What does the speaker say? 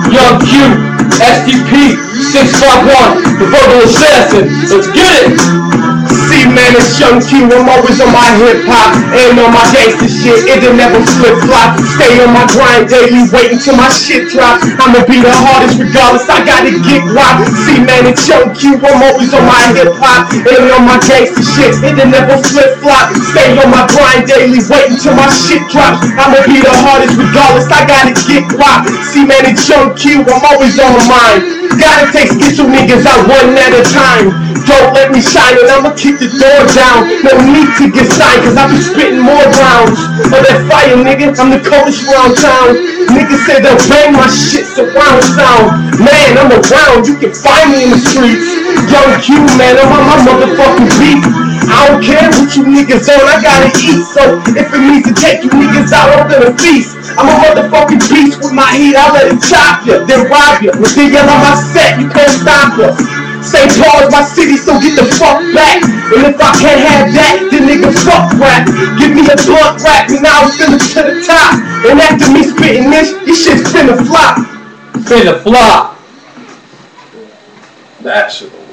Young Q, SDP, 651, the verbal assassin. Let's get it. See, man, it's Young Q. I'm always on my hip hop and on my gangster shit. It'll never flip flop. Stay on my grind daily, waiting till my shit drop. I'ma be the hardest regardless. I gotta get wild. See, man, it's Young Q. I'm always on my hip hop and on my gangster shit. It'll never flip flop. Stay on my grind daily, waiting till my shit drops. I'ma be the hardest regardless. I gotta get wild. See, man, it's Young Q. I'm always on my mind. Gotta take schizo niggas out one at a time. Don't let me shine and I'ma kick the door down. No need to get signed cause I be spitting more rounds. Oh, that fire, nigga, I'm the coldest around town. Niggas say they'll bang my shit surround sound. Man, I'm around, you can find me in the streets. Young Q, man, I'm on my motherfucking beat. I don't care what you niggas on, I gotta eat. So if it means to take you niggas out, I'm gonna feast. I'm a motherfucking beast with my heat, I'll let it chop ya, then rob ya. When they yell on my set, you can't stop ya. St. Paul is my city, so get the fuck back. And if I can't have that, then nigga fuck rap. Give me a blunt rap, and now I'm finna to the top. And after me spitting this shit's finna flop. Finna flop. That shit.